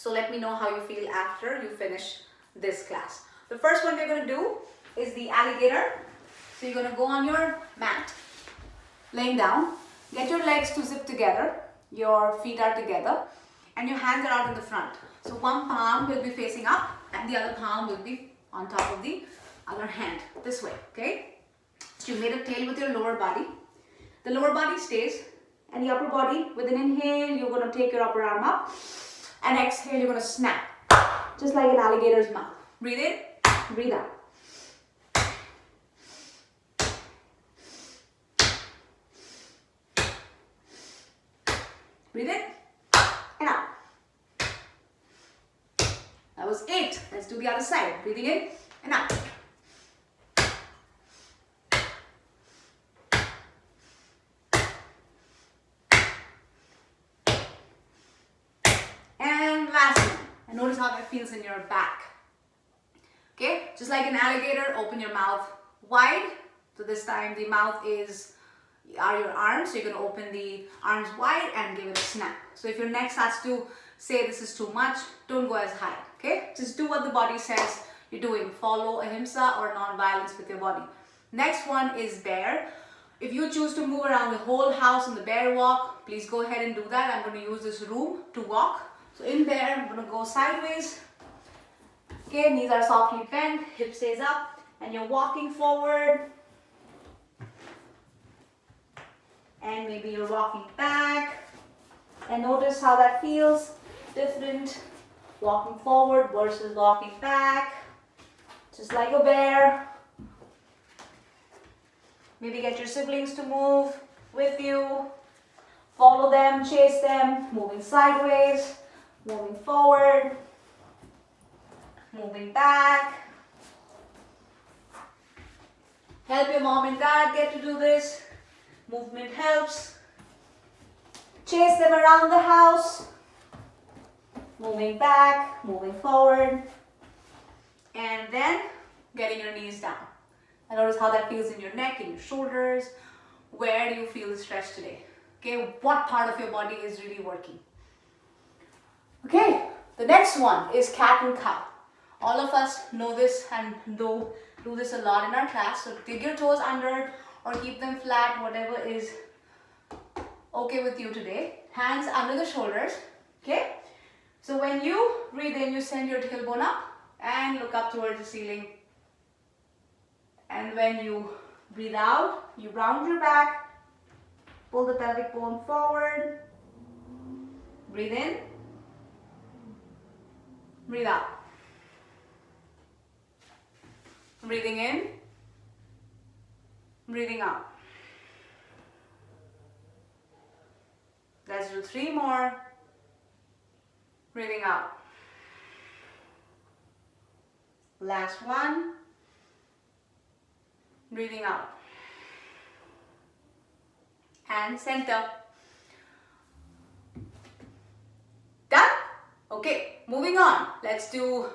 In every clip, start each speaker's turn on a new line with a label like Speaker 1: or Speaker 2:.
Speaker 1: So let me know how you feel after you finish this class. The first one we're going to do is the alligator. So you're going to go on your mat, laying down. Get your legs to zip together. Your feet are together and your hands are out in the front. So one palm will be facing up and the other palm will be on top of the other hand, this way, okay? So you made a tail with your lower body. The lower body stays and the upper body, with an inhale, you're going to take your upper arm up and exhale, you're going to snap, just like an alligator's mouth. Breathe in, breathe out. Breathe in and out. That was 8. Let's do the other side. Breathing in and out. And last one. And notice how that feels in your back. Okay, just like an alligator, open your mouth wide. So this time the mouth are your arms. So you're going to open the arms wide and give it a snap. So if your neck starts to say this is too much, don't go as high. Okay, just do what the body says you're doing. Follow ahimsa or non-violence with your body. Next one is bear. If you choose to move around the whole house in the bear walk, please go ahead and do that. I'm going to use this room to walk. So in bear, I'm going to go sideways. Okay, knees are softly bent, hip stays up, and you're walking forward. And maybe you're walking back. And notice how that feels different. Walking forward versus walking back. Just like a bear. Maybe get your siblings to move with you. Follow them, chase them, moving sideways, moving forward, moving back. Help your mom and dad get to do this. Movement helps. Chase them around the house. Moving back, moving forward. And then getting your knees down. And notice how that feels in your neck, in your shoulders. Where do you feel the stretch today? Okay, what part of your body is really working? Okay, the next one is cat and cow. All of us know this and do this a lot in our class. So dig your toes under or keep them flat, whatever is okay with you today. Hands under the shoulders, okay? So when you breathe in, you send your tailbone up and look up towards the ceiling. And when you breathe out, you round your back, pull the pelvic bone forward, breathe in, breathe out. Breathing in, breathing out. Let's do 3 more. Breathing out. Last one. Breathing out. And center. Done? Okay, moving on. Let's do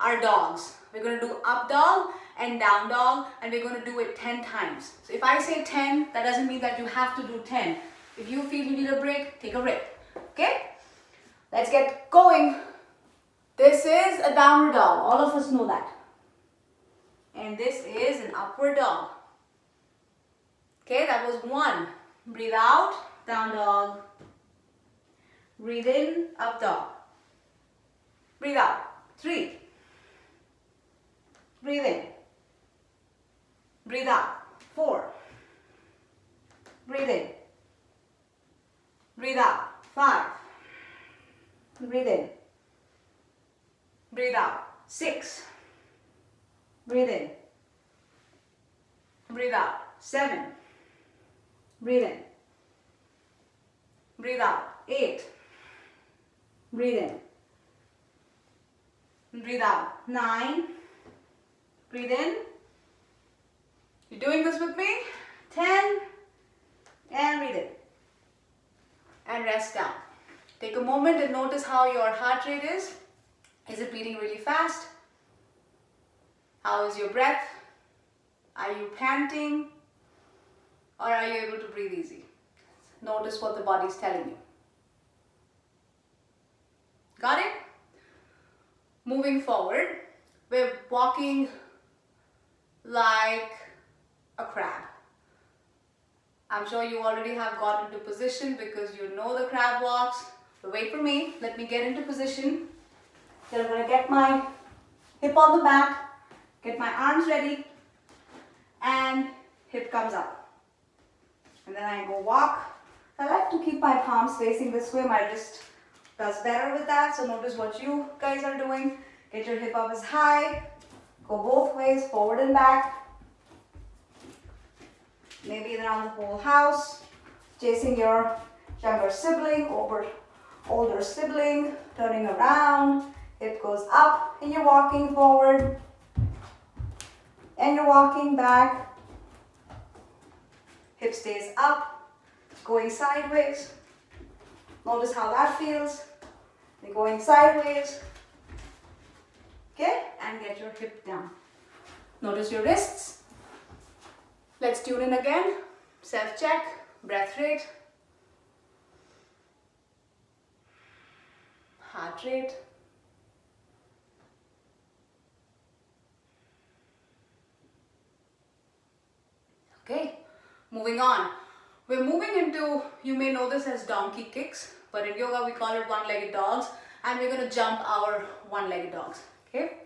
Speaker 1: our dogs. We're going to do up dog and down dog, and we're going to do it 10 times. So if I say 10, that doesn't mean that you have to do 10. If you feel you need a break, take a break. Okay? Let's get going. This is a downward dog. All of us know that. And this is an upward dog. Okay, that was 1. Breathe out, down dog. Breathe in, up dog. Breathe out. 3. Breathe in. Breathe out. 4. Breathe in. Breathe out. 5. Breathe in. Breathe out. 6. Breathe in. Breathe out. 7. Breathe in. Breathe out. 8. Breathe in. Breathe out. 9. Breathe in. You're doing this with me. 10. And breathe in. And rest down. Take a moment and notice how your heart rate is. Is it beating really fast? How is your breath? Are you panting? Or are you able to breathe easy? Notice what the body is telling you. Got it? moving forward, we're walking like a crab. I'm sure you already have got into position because you know the crab walks. So wait for me. Let me get into position. Then I'm going to get my hip on the mat, get my arms ready, and hip comes up. And then I go walk. I like to keep my palms facing this way. My wrist does better with that. So notice what you guys are doing. Get your hip up as high. Go both ways, forward and back. Maybe around the whole house. Chasing your younger sibling, older sibling. Turning around. Hip goes up and you're walking forward. And you're walking back. Hip stays up. Going sideways. Notice how that feels. You're going sideways. Okay, and get your hip down. Notice your wrists. Let's tune in again. Self-check, breath rate, heart rate. Okay, moving on. We're moving into, you may know this as donkey kicks, but in yoga we call it one-legged dogs, and we're going to jump our one-legged dogs. Okay,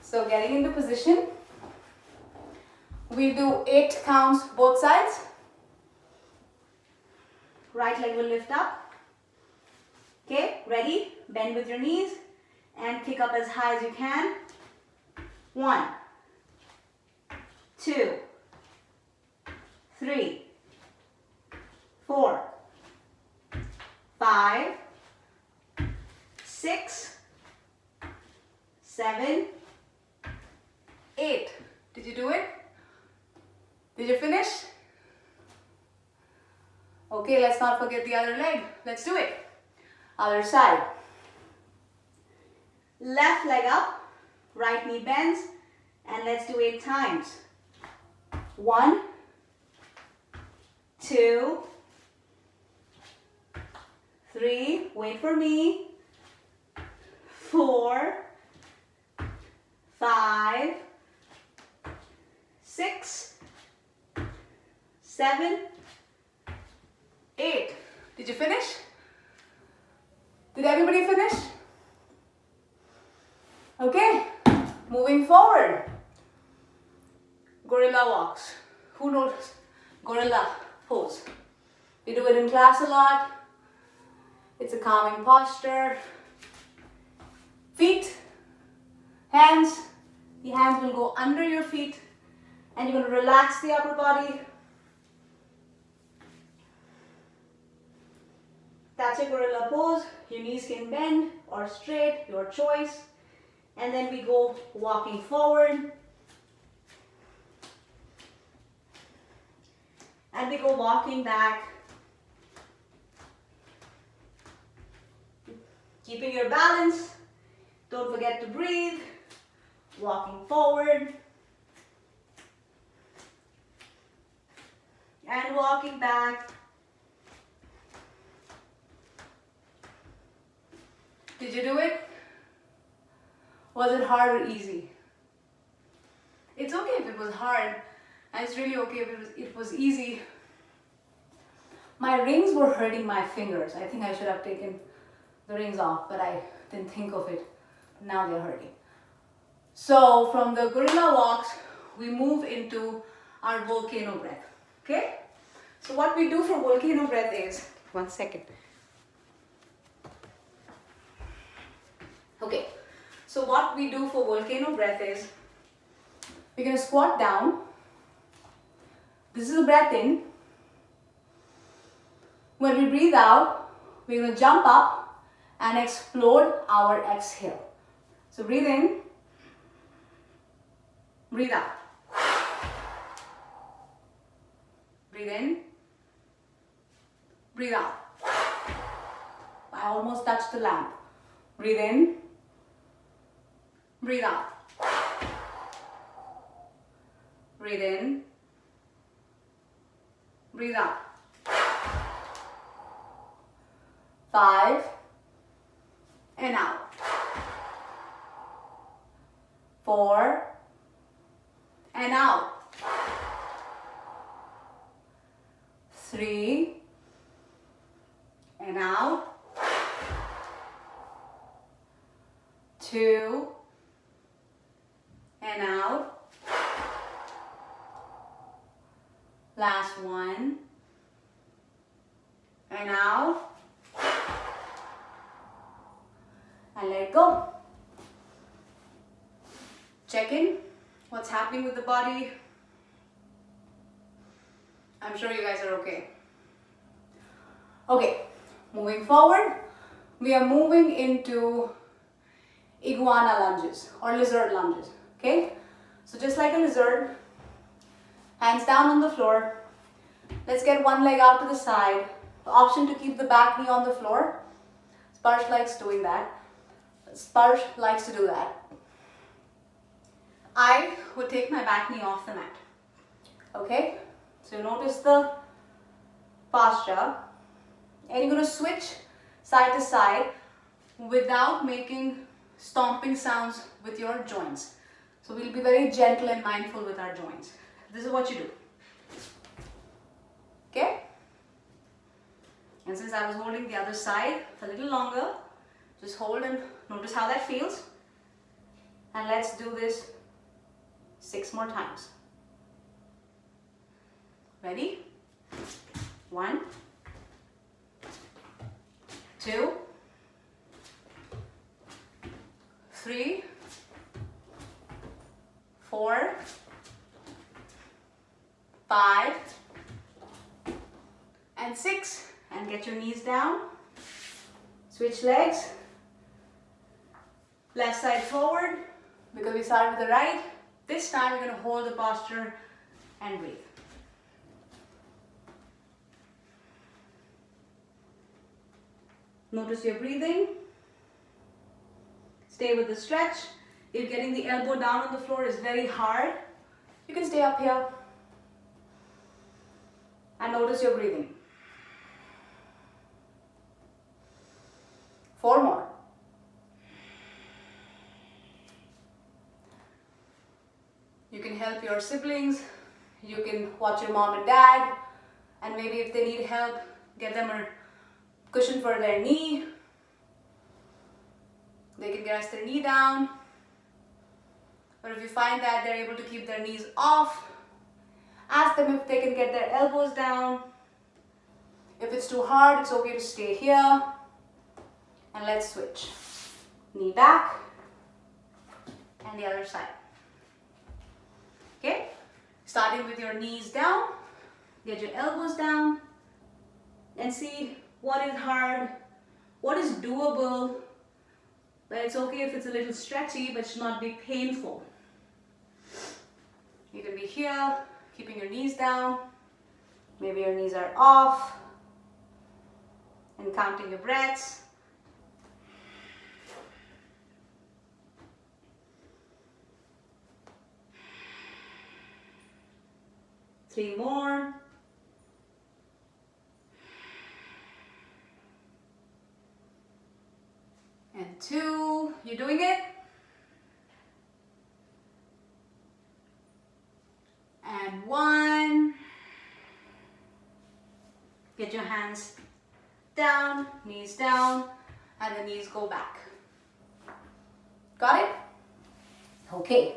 Speaker 1: so getting into position. We do 8 counts both sides. Right leg will lift up. Okay, ready? Bend with your knees and kick up as high as you can. 1, 2, 3, 4, 5, 6, 7, 8. Did you do it? Did you finish? Okay, let's not forget the other leg. Let's do it. Other side. Left leg up, right knee bends, and let's do 8 times. 1, 2, 3, wait for me, 4, 5, 6, 7, 8. Did you finish? Did everybody finish? Okay, moving forward. Gorilla walks. Who knows gorilla pose? We do it in class a lot. It's a calming posture. Feet, hands. The hands will go under your feet and you're going to relax the upper body. That's a gorilla pose. Your knees can bend or straight, your choice. And then we go walking forward. And we go walking back. Keeping your balance. Don't forget to breathe. Walking forward. And walking back. Did you do it? Was it hard or easy? It's okay if it was hard, and it's really okay if it was easy. My rings were hurting my fingers. I think I should have taken the rings off, but I didn't think of it. Now they're hurting. So from the gorilla walks, we move into our volcano breath. Okay? So what we do for volcano breath is, one second. Okay, so what we do for volcano breath is, we're going to squat down. This is a breath in. When we breathe out, we're going to jump up and explode our exhale. So breathe in, breathe out. Breathe in, breathe out. I almost touched the lamp. Breathe in, breathe out. Breathe in, breathe out. 5 and out. 4, and out. 3, and out. 2, and out. Last one, and out. And let go. Check in. What's happening with the body? I'm sure you guys are okay. Okay, moving forward, we are moving into iguana lunges or lizard lunges. Okay, so just like a lizard, hands down on the floor. Let's get one leg out to the side. The option to keep the back knee on the floor. Sparsh likes doing that. Sparsh likes to do that. I would take my back knee off the mat. Okay, so notice the posture, and you're going to switch side to side without making stomping sounds with your joints. So we'll be very gentle and mindful with our joints. This is what you do. Okay? And since I was holding the other side for a little longer, just hold and notice how that feels. And let's do this 6 more times. Ready? 1, 2, 3, 4, 5, and 6. And get your knees down. Switch legs. Left side forward, because we started with the right. This time we're going to hold the posture and breathe. Notice your breathing. Stay with the stretch. If getting the elbow down on the floor is very hard, you can stay up here. And notice your breathing. 4 more. You can help your siblings, you can watch your mom and dad, and maybe if they need help, get them a cushion for their knee. They can rest their knee down. Or if you find that they're able to keep their knees off, ask them if they can get their elbows down. If it's too hard, it's okay to stay here. And let's switch. Knee back, and the other side. Okay, starting with your knees down, get your elbows down, and see what is hard, what is doable. But it's okay if it's a little stretchy, but it should not be painful. You can be here, keeping your knees down. Maybe your knees are off, and counting your breaths. Three more. And 2. You're doing it. And 1. Get your hands down, knees down, and the knees go back. Got it? Okay.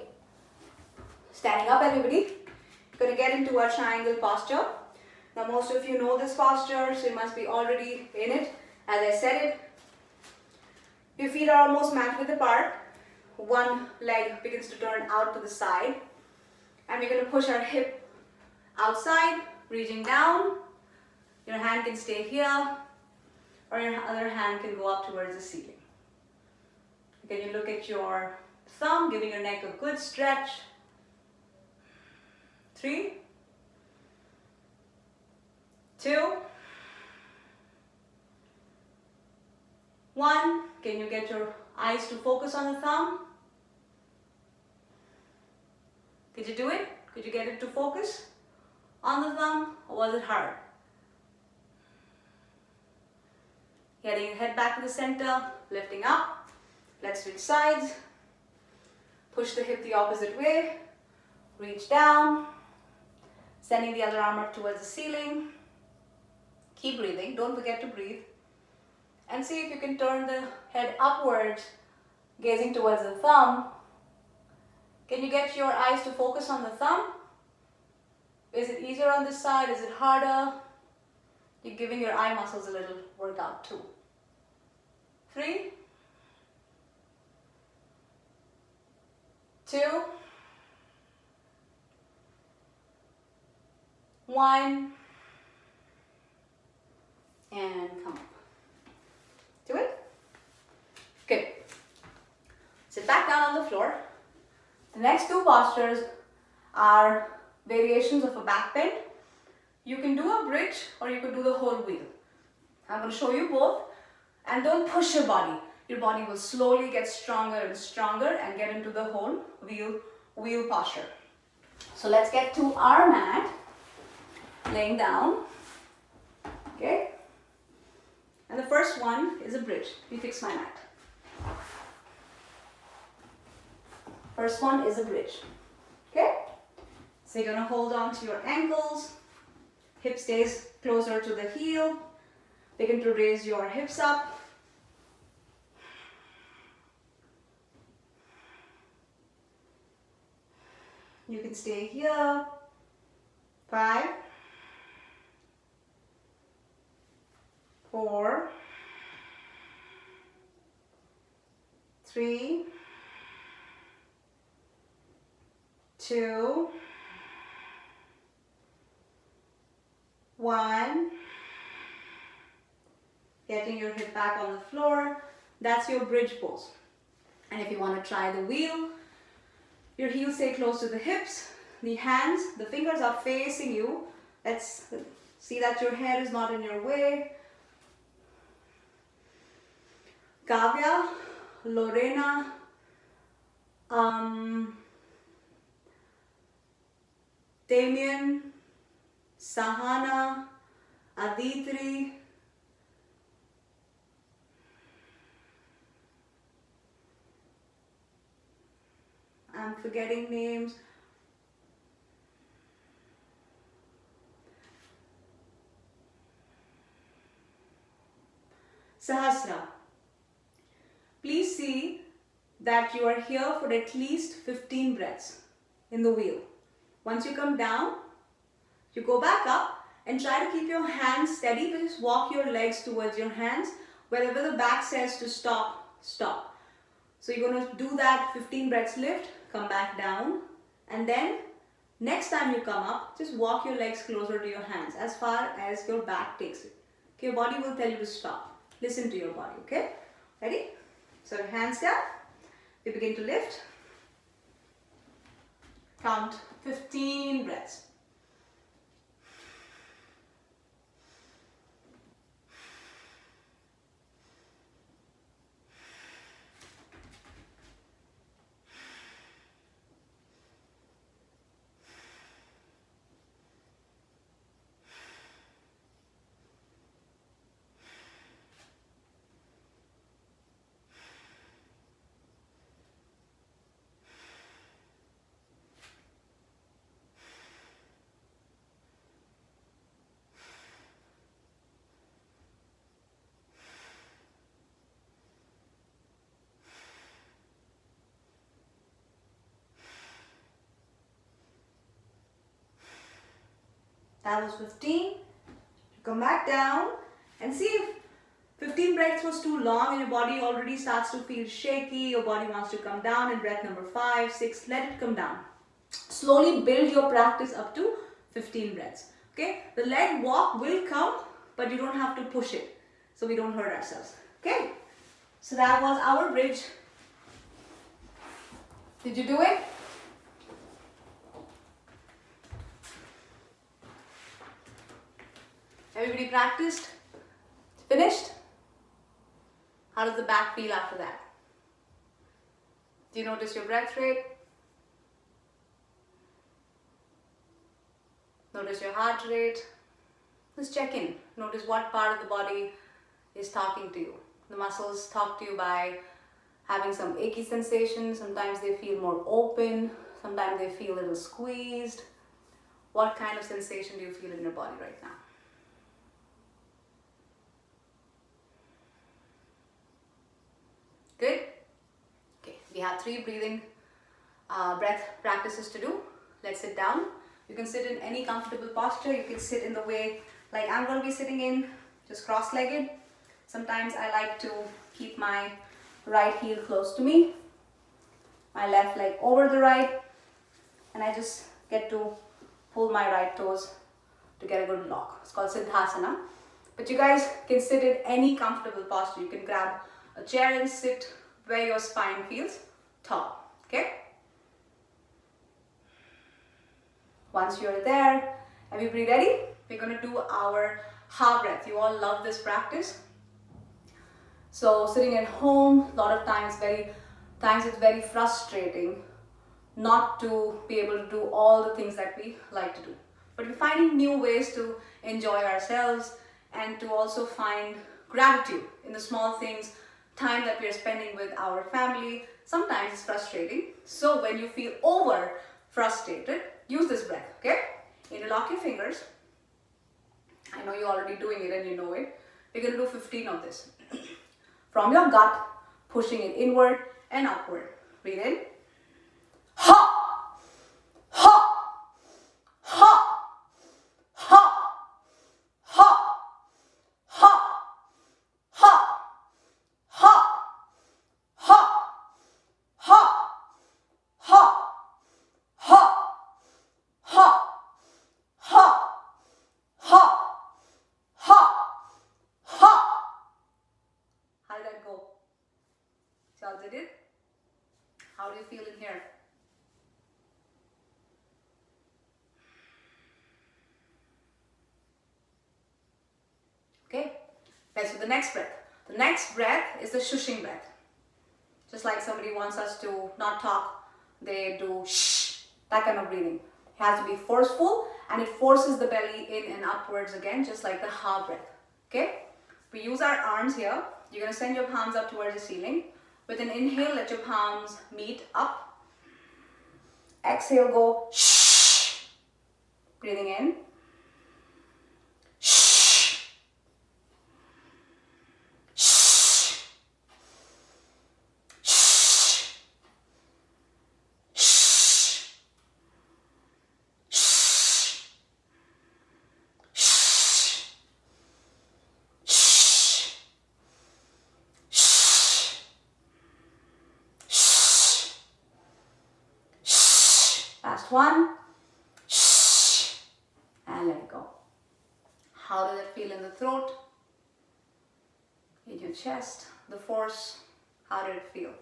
Speaker 1: Standing up, everybody. Going to get into a triangle posture. Now most of you know this posture, so you must be already in it. As I said it, your feet are almost mat width apart. One leg begins to turn out to the side. And we're going to push our hip outside, reaching down. Your hand can stay here, or your other hand can go up towards the ceiling. Again, you look at your thumb, giving your neck a good stretch. 3, 2, 1. Can you get your eyes to focus on the thumb? Did you do it? Could you get it to focus on the thumb, or was it hard? Getting your head back to the center, lifting up. Let's switch sides. Push the hip the opposite way. Reach down. Sending the other arm up towards the ceiling. Keep breathing. Don't forget to breathe. And see if you can turn the head upwards, gazing towards the thumb. Can you get your eyes to focus on the thumb? Is it easier on this side? Is it harder? You're giving your eye muscles a little workout too. 3, 2, 1, and come up. Do it. Good. Sit back down on the floor. The next two postures are variations of a back bend. You can do a bridge or you can do the whole wheel. I'm going to show you both, and don't push your body. Your body will slowly get stronger and stronger and get into the whole wheel posture. So let's get to our mat, laying down. Okay? And the first one is a bridge. Let me fix my mat. First one is a bridge. Okay? So you're going to hold on to your ankles. Hip stays closer to the heel. Begin to raise your hips up. You can stay here. 5, 4, 3, 2, 1. Getting your hip back on the floor. That's your bridge pose. And if you want to try the wheel, your heels stay close to the hips. The hands, the fingers are facing you. Let's see that your head is not in your way. Kavya, Lorena, Damien, Sahana, Aditri, I'm forgetting names. Sahasra. Please see that you are here for at least 15 breaths in the wheel. Once you come down, you go back up and try to keep your hands steady, but just walk your legs towards your hands. Wherever the back says to stop, stop. So you're going to do that 15 breaths lift, come back down, and then next time you come up, just walk your legs closer to your hands as far as your back takes it. Okay, your body will tell you to stop. Listen to your body, okay? Ready? So hands down, we begin to lift. Count 15 breaths. That was 15. Come back down and see if 15 breaths was too long and your body already starts to feel shaky. Your body wants to come down in breath number 5, 6. Let it come down. Slowly build your practice up to 15 breaths. Okay? The leg walk will come, but you don't have to push it, so we don't hurt ourselves. Okay? So that was our bridge. Did you do it? Everybody practiced? Finished? How does the back feel after that? Do you notice your breath rate? Notice your heart rate? Just check in. Notice what part of the body is talking to you. The muscles talk to you by having some achy sensation. Sometimes they feel more open. Sometimes they feel a little squeezed. What kind of sensation do you feel in your body right now? Good? Okay, we have 3 breathing breath practices to do. Let's sit down. You can sit in any comfortable posture. You can sit in the way like I'm going to be sitting in, just cross-legged. Sometimes I like to keep my right heel close to me, my left leg over the right, and I just get to pull my right toes to get a good lock. It's called Siddhasana. But you guys can sit in any comfortable posture. You can grab a chair and sit where your spine feels tall. Okay? Once you're there, everybody ready? We're going to do our ha breath. You all love this practice. So sitting at home, a lot of times it's very frustrating not to be able to do all the things that we like to do. But we're finding new ways to enjoy ourselves and to also find gratitude in the small things, time that we're spending with our family. Sometimes it's frustrating. So when you feel over frustrated, use this breath, okay? Interlock your fingers. I know you're already doing it and you know it. We're going to do 15 of this. From your gut, pushing it inward and upward. Breathe in. Ha! Ha! Ha! Ha! Ha! Ha! Ha! Ha! Ha! Ha! Ha! Ha! Ha! Ha! Ha! Ha! Ha! How did that go? Y'all did it? How do you feel in here? Okay, let's do the next breath. The next breath is the shushing breath. Just like somebody wants us to not talk, they do shh, that kind of breathing. It has to be forceful and it forces the belly in and upwards again, just like the ha breath. Okay, we use our arms here. You're going to send your palms up towards the ceiling. With an inhale, let your palms meet up. Exhale, go shh. Breathing in. Shh. Shh. Shh. Shh. Shh. Shh. Shh. Last one. Shh. And let it go. How does it feel in the throat? In your chest? The force? How did it feel?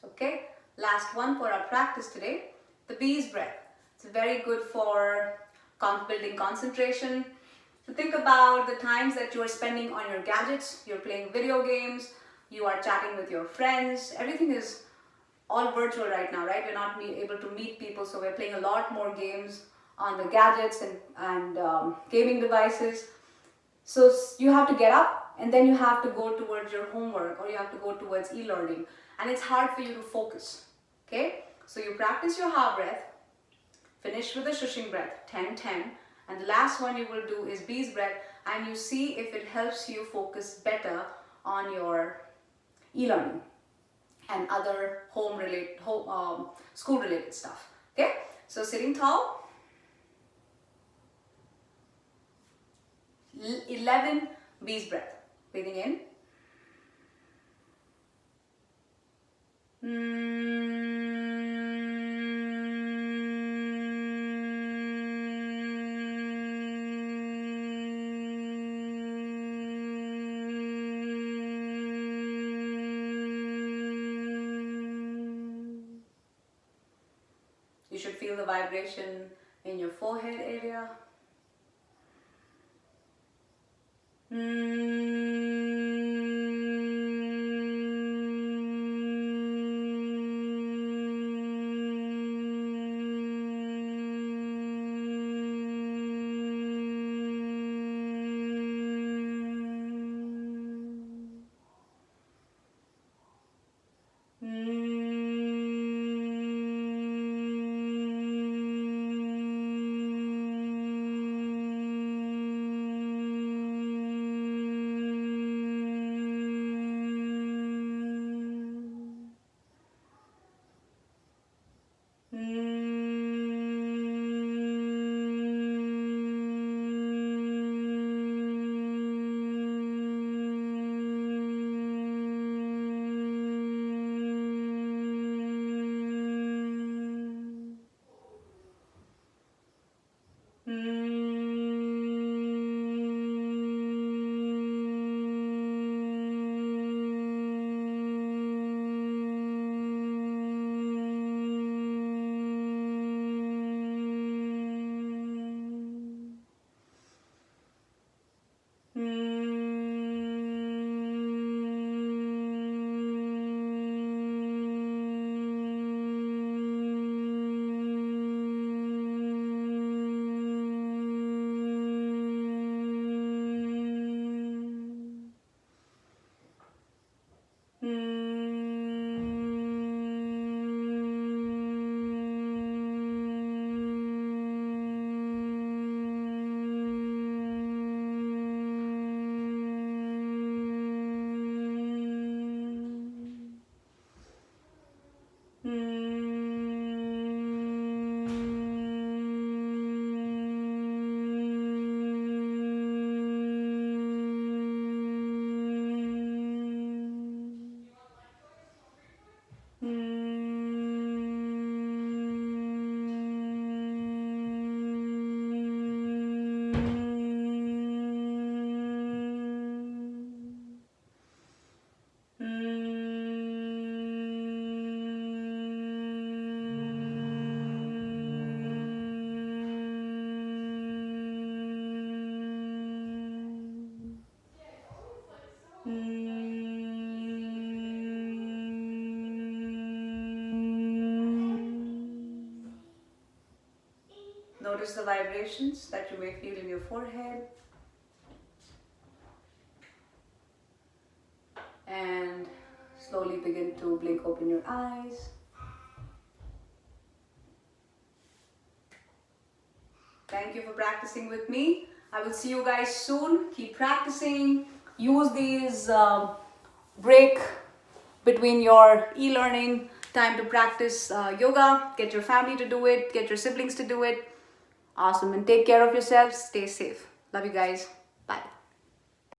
Speaker 1: Okay. Last one for our practice today. The bee's breath. It's very good for building concentration. So think about the times that you are spending on your gadgets. You're playing video games. You are chatting with your friends. Everything is all virtual right now, right? We're not able to meet people, so we're playing a lot more games on the gadgets and gaming devices. So you have to get up and then you have to go towards your homework or you have to go towards e-learning, and it's hard for you to focus. Okay, so you practice your ha breath, finish with the shushing breath, 10-10, and the last one you will do is bee's breath, and you see if it helps you focus better on your e-learning and other school related stuff. Okay, so sitting tall, 11 bee's breath. Breathing in. You should feel the vibration in your forehead area. Notice the vibrations that you may feel in your forehead. And slowly begin to blink open your eyes. Thank you for practicing with me. I will see you guys soon. Keep practicing. Use these break between your e-learning time to practice yoga. Get your family to do it. Get your siblings to do it. Awesome. And take care of yourselves. Stay safe. Love you guys. Bye.